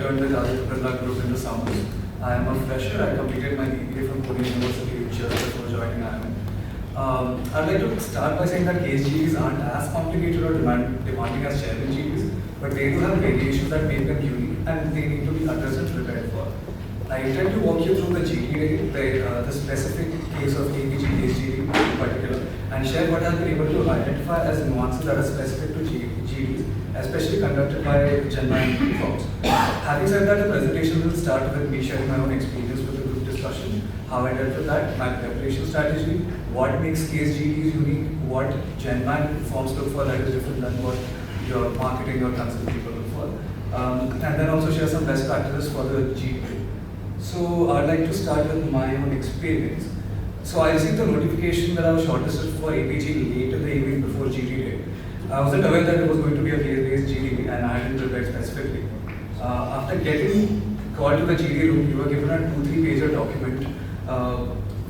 interned with Aditya Birla Group in the summers. I am a fresher. I completed my BBA from Pune University just before joining IIM. I'd like to start by saying that case GDs aren't as complicated or demanding as chairman GDs, but they do have variations that make them unique and they need to be addressed and prepared for. I intend to walk you through the GD, the specific case of ABG case GD in particular, and share what I've been able to identify as nuances that are specific to GDs, especially conducted by GenMan firms. Having said that, the presentation will start with me sharing my own experience with the group discussion, how I dealt with that, my preparation strategy, what makes case GDs unique, what GenMan firms look for that is different than what your marketing or consulting people look for, and then also share some best practices for the GD. So I'd like to start with my own experience. So I received a notification that I was shortlisted for ABG late in the evening before GD day. I wasn't aware that it was going to be a case-based GD and I hadn't prepared specifically. After getting called to the GD room, we were given a 2-3 pager document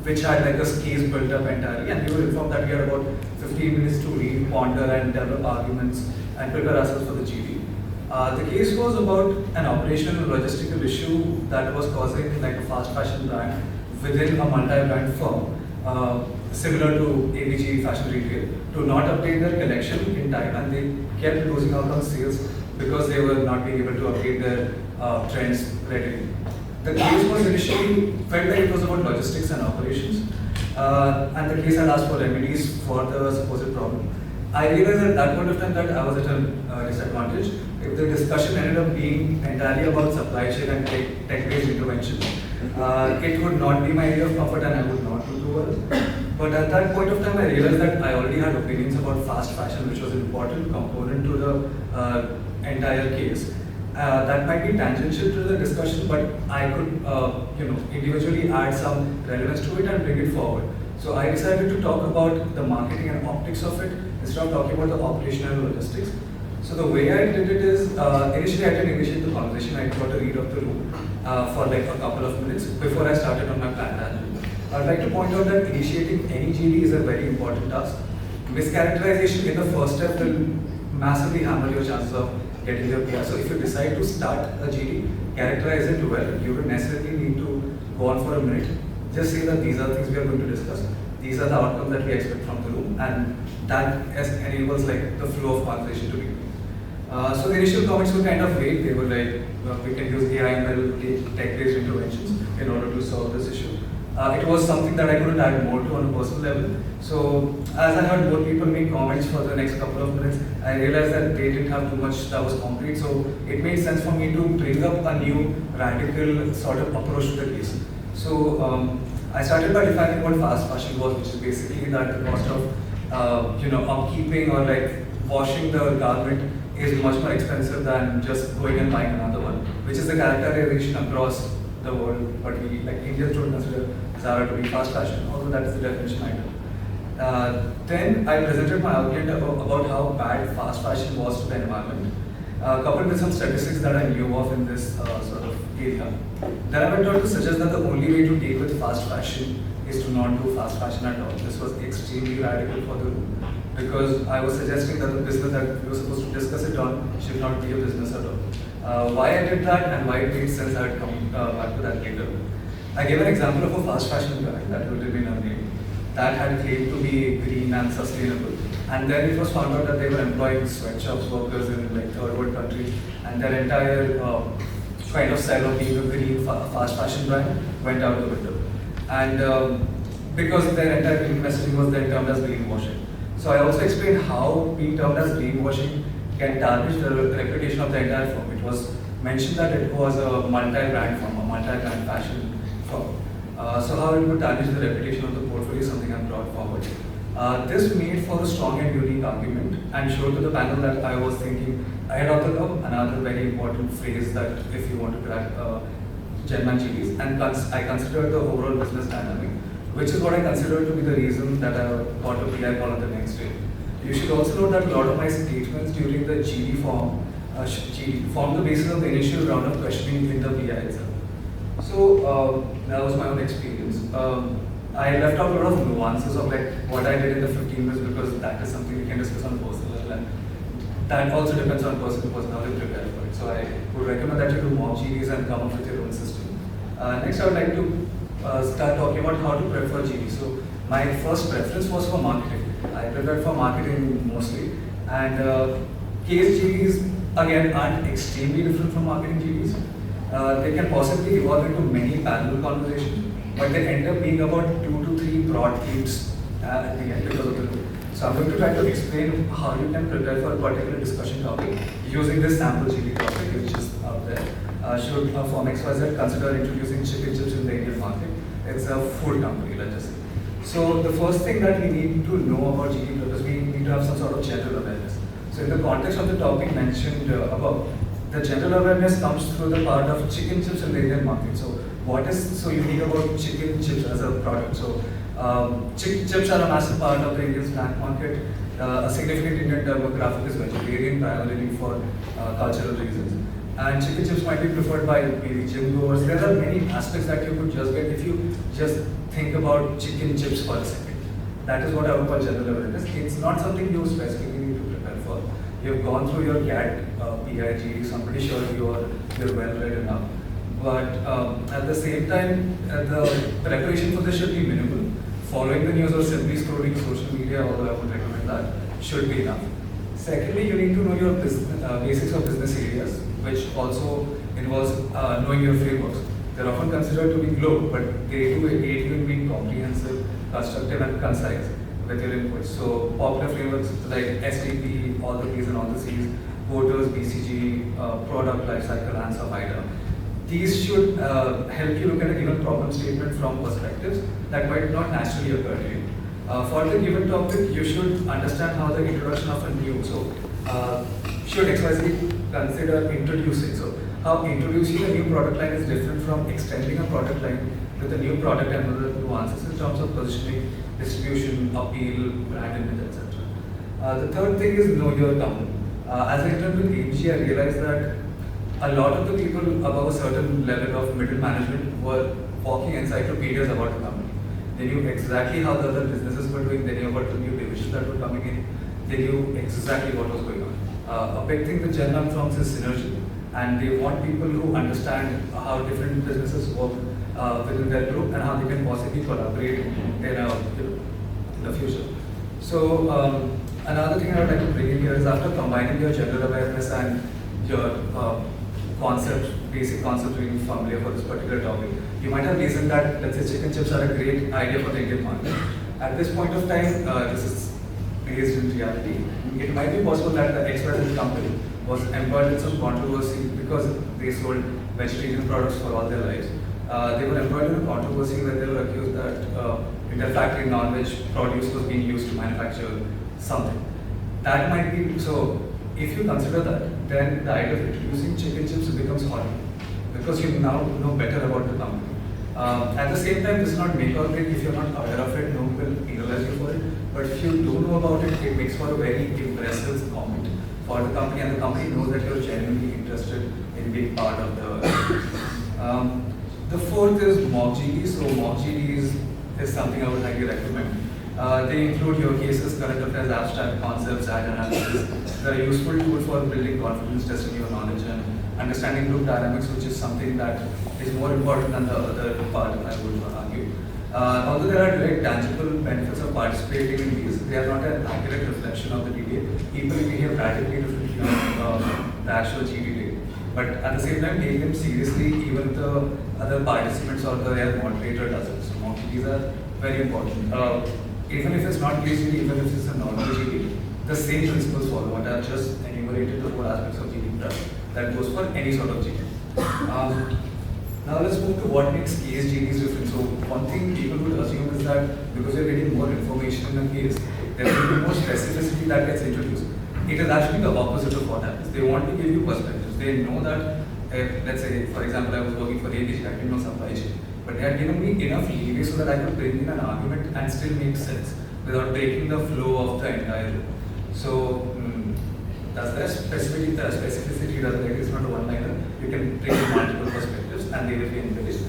which had like a case built up entirely, and we were informed that we had about 15 minutes to read, ponder and develop arguments and prepare ourselves for the GD. The case was about an operational logistical issue that was causing like a fast fashion brand within a multi-brand firm, similar to ABG Fashion Retail, to not update their collection in time, and they kept losing out on sales because they were not being able to update their trends readily. The case was initially felt like it was about logistics and operations, and the case had asked for remedies for the supposed problem. I realized at that point of time that I was at a disadvantage. If the discussion ended up being entirely about supply chain and tech-based intervention, it would not be my area of comfort and I would not do well. But at that point of time, I realized that I already had opinions about fast fashion, which was an important component to the entire case. That might be tangential to the discussion, but I could, individually add some relevance to it and bring it forward. So I decided to talk about the marketing and optics of it instead of talking about the operational logistics. So the way I did it is, initially I didn't initiate the conversation. I got a read of the room for like a couple of minutes before I started on my plan tangent. I'd like to point out that initiating any GD is a very important task. Mischaracterization in the first step will massively hammer your chances of getting your PR. So if you decide to start a GD, characterize it well. You don't necessarily need to go on for a minute. Just say that these are things we are going to discuss. These are the outcomes that we expect from the room, and that enables like the flow of conversation to begin. So the initial comments were kind of vague. They were like, we can use AI, ML, tech-based interventions in order to solve this issue. It was something that I couldn't add more to on a personal level. So as I heard more people make comments for the next couple of minutes, I realized that they didn't have too much that was concrete. So it made sense for me to bring up a new radical sort of approach to the case. So I started by defining what fast fashion was, which is basically that the cost of upkeeping or like washing the garment is much more expensive than just going and buying another one, which is the characterization across the world. But we, like Indians, don't consider Zara to be fast fashion, although that is the definition item. Then I presented my argument about how bad fast fashion was to the environment, coupled with some statistics that I knew of in this sort of area. Then I went on to suggest that the only way to deal with fast fashion is to not do fast fashion at all. This was extremely radical for the room, because I was suggesting that the business that we were supposed to discuss it on should not be a business at all. Why I did that and why it made sense, I would come back to that later. I gave an example of a fast fashion brand that will remain unnamed that had claimed to be green and sustainable. And then it was found out that they were employing sweatshops workers in like third world countries, and their entire kind of sell of being a green fast fashion brand went out the window. And because their entire green messaging was then termed as greenwashing. So I also explained how being termed as greenwashing can tarnish the reputation of the entire firm. It was mentioned that it was a multi-brand firm, a multi-brand fashion firm. So how it would tarnish the reputation of the portfolio is something I brought forward. This made for a strong and unique argument and showed to the panel that I was thinking ahead of the curve, another very important phrase that if you want to crack GenMan GDs, and I considered the overall business dynamic, which is what I considered to be the reason that I got a PI call on the next day. You should also note that a lot of my statements during the GD formed the basis of the initial round of questioning in the PI itself. So that was my own experience. I left out a lot of nuances of like what I did in the 15 minutes, because that is something we can discuss on a personal level, and that also depends on person to person how they prepare for it. So I would recommend that you do mock GDs and come up with your own system. Next, I would like to start talking about how to prep for GD. So my first preference was for marketing. I prepared for marketing mostly, and case GDs again aren't extremely different from marketing GDs. They can possibly evolve into many parallel conversations, but they end up being about 2 to 3 broad themes at the end because of the group. So I'm going to try to explain how you can prepare for a particular discussion topic using this sample GD topic which is out there. Should firm XYZ consider introducing chicken chips in the Indian market? It's a food company, let's just say. So the first thing that we need to know about GD prep is we need to have some sort of general awareness. So in the context of the topic mentioned above, the general awareness comes through the part of chicken chips in the Indian market. So what is so unique about chicken chips as a product? So chicken chips are a massive part of the Indian snack market. A significant Indian demographic is vegetarian primarily for cultural reasons. And chicken chips might be preferred by maybe gym goers. There are many aspects that you could just get if you just think about chicken chips for a second. That is what I would call general awareness. It's not something you specifically need to prepare for. You've gone through your CAT, PIG, so I'm pretty sure you're well read enough. But at the same time, the preparation for this should be minimal. Following the news or simply scrolling social media, although I would recommend that, should be enough. Secondly, you need to know your basics of business areas, which also involves knowing your frameworks. They're often considered to be global, but they do aid you in being comprehensive, constructive, and concise with your inputs. So popular frameworks like SDP, all the P's and all the C's, voters, BCG, product lifecycle, and so on. These should help you look at a given problem statement from perspectives that might not naturally occur to you. For the given topic, you should understand how the introduction of a new, should XYZ consider introducing. So how introducing a new product line is different from extending a product line with a new product and other nuances in terms of positioning, distribution, appeal, brand image, etc. The third thing is know your company. As I interned with AMG, I realized that a lot of the people above a certain level of middle management were walking encyclopedias about the company. They knew exactly how the other businesses were doing, they knew about the new divisions that were coming in, they knew exactly what was going on. A big thing with general firms is synergy, and they want people who understand how different businesses work within their group and how they can possibly collaborate in the future. So another thing I would like to bring in here is after combining your general awareness and your basic concept being familiar for this particular topic, you might have reasoned that, let's say, chicken chips are a great idea for the Indian market. At this point of time, this is based in reality. It might be possible that the XYZ company was embroiled in some controversy because they sold vegetarian products for all their lives. They were embroiled in a controversy where they were accused that in their factory non-veg produce was being used to manufacture something. That might be so. If you consider that, then the idea of introducing chicken chips becomes horrible because you now know better about the company. At the same time, this is not make or break. If you're not aware of it, no one will penalize you for it. But if you do know about it, it makes for a very impressive comment for the company, and the company knows that you're genuinely interested in being part of the. The fourth is mock GDs. So mock GDs is something I would highly recommend. They include your cases, current affairs, abstract concepts, ad analysis. They're a useful tool for building confidence, testing your knowledge, and understanding group dynamics, which is something that is more important than the other part, I would argue. Although there are direct tangible benefits of participating in these, they are not an accurate reflection of the debate. People behave radically differently on the actual GD. But at the same time, take them seriously, even if the other participants or the moderator doesn't. So mock GDs are very important. Even if it's not PhD, even if it's a normal GD, the same principles follow. What I've just enumerated the four aspects of GD prep. That goes for any sort of GD. Now let's move to what makes case GDs different. So one thing people would assume is that because you're getting more information in a case, there will be more specificity that gets introduced. It is actually the opposite of what happens. They want to give you perspectives. They know that, let's say, for example, I was working for ABG, I didn't know supply chain. But they had given me enough leeway so that I could bring in an argument and still make sense without breaking the flow of the entire room. So, does that specificity does like it's not a one-liner. You can bring in multiple perspectives and they will be embellished.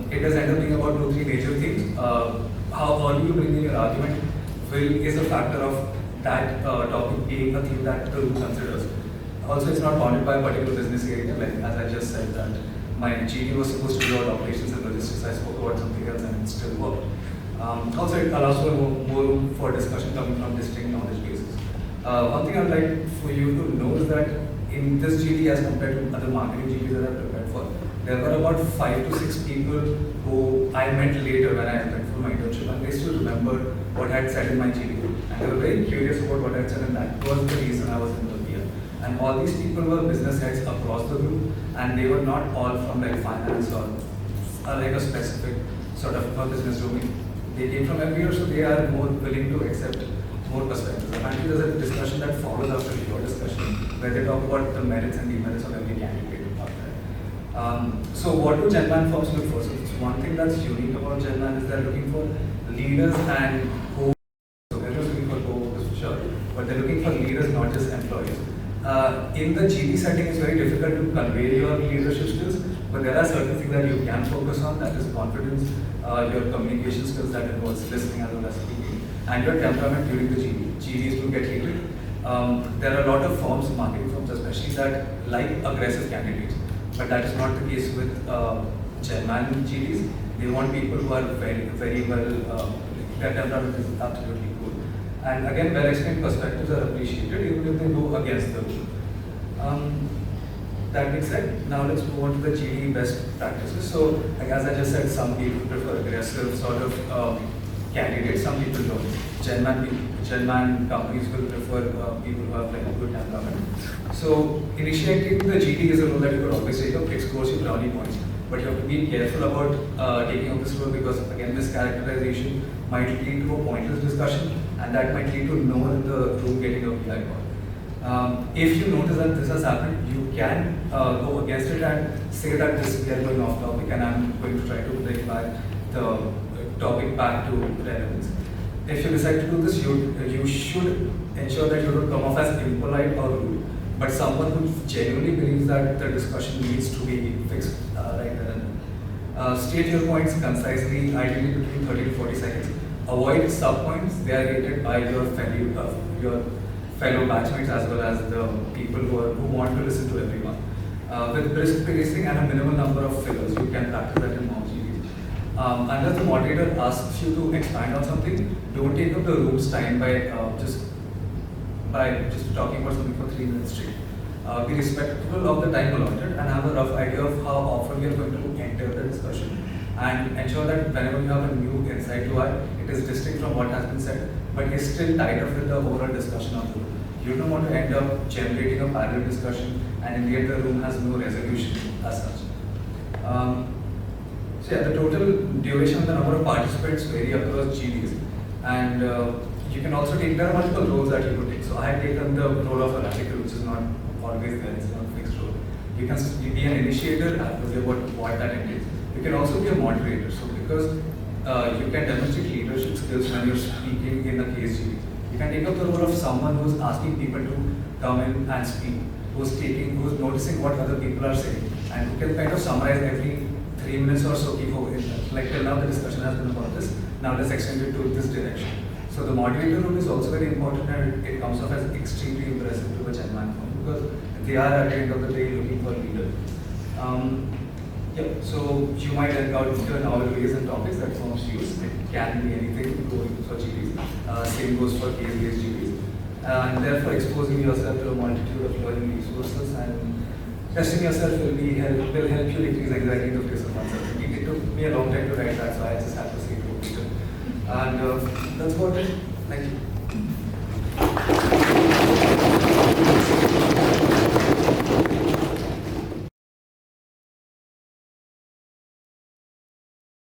It does end up being about 2-3 major things. How early you bring in your argument is a factor of that topic being a theme that the room considers. Also, it's not bounded by a particular business area, like as I just said that my GD was supposed to be about operations and logistics. I spoke about something else and it still worked. Also, it allows for more room for discussion coming from distinct knowledge bases. One thing I'd like for you to know is that in this GD as compared to other marketing GDs that I've prepared for, there were about 5 to 6 people who I met later when I went for my internship, and they still remember what I had said in my GD. And they were very curious about what I had said, and that was the reason I was in the PR. And all these people were business heads across the group, and they were not all from like finance or like a specific sort of business domain. They came from everywhere, so they are more willing to accept more perspectives. Apparently, there's a discussion that follows after your discussion where they talk about the merits and demerits of every candidate. So what do Genman firms look for? So one thing that's unique about Genman is they're looking for leaders and co-workers. So they're just looking for co-workers for sure, but they're looking for leaders, not just employees. In the GD setting, it's very difficult to convey your leadership skills, but there are certain things that you can focus on, that is confidence, your communication skills that involves listening as well as speaking, and your temperament during the GD. GDs do get heated. There are a lot of firms, marketing firms especially, that like aggressive candidates, but that is not the case with Genman GDs. They want people who are very, very well, their temperament is absolutely cool. And again, well-explained perspectives are appreciated even if they go against the rule. That being said, now let's move on to the GD best practices. So, like as I just said, some people prefer aggressive sort of candidates, some people don't. Genman companies will prefer people who have like a good temperament. So, initiating the GD is a role that you could always take up. It scores you brownie points, but you have to be careful about taking up this role because again, this characterization might lead to a pointless discussion, and that might lead to no one in the room getting a PI call. If you notice that this has happened, you can go against it and say that we are going off topic and I'm going to try to bring back the topic back to relevance. If you decide to do this, you should ensure that you don't come off as impolite or rude, but someone who genuinely believes that the discussion needs to be fixed right there and then. State your points concisely, ideally between 30 to 40 seconds. Avoid sub-points. They are rated by your fellow batchmates as well as the people who want to listen to everyone. With brisk pacing and a minimal number of fillers, you can practice that in mock GDs. Unless the moderator asks you to expand on something, don't take up the room's time by just talking about something for 3 minutes straight. Be respectful of the time allotted and have a rough idea of how often you are going to enter the discussion, and ensure that whenever you have a new insight to add, it is distinct from what has been said, but is still tied up with the overall discussion of the room. You don't want to end up generating a parallel discussion and in the end the room has no resolution as such. So yeah, the total duration and the number of participants vary across GDs, and you can also take, there are multiple roles that you could take. So I have taken the role of a radical, which is not always there, it's not a fixed role. You can be an initiator, I'll tell you about what that entails. You can also be a moderator. So because you can demonstrate leadership skills when you're speaking in a case GD. You can take up the role of someone who's asking people to come in and speak, who's noticing what other people are saying, and who can kind of summarize every 3 minutes or so. Like till now the discussion has been about this, now let's extend it to this direction. So the moderator role is also very important, and it comes off as extremely impressive to the Genman firm because they are at the end of the day looking for a leader. Yeah, so you might encounter novel ways and topics that firms use. It can be anything going for GDs. Same goes for case-based GDs. And therefore exposing yourself to a multitude of learning resources and testing yourself will help you decrease anxiety in the face of uncertainty. It took me a long time to write that, so I just had to say it to Peter. And that's about it. Thank you.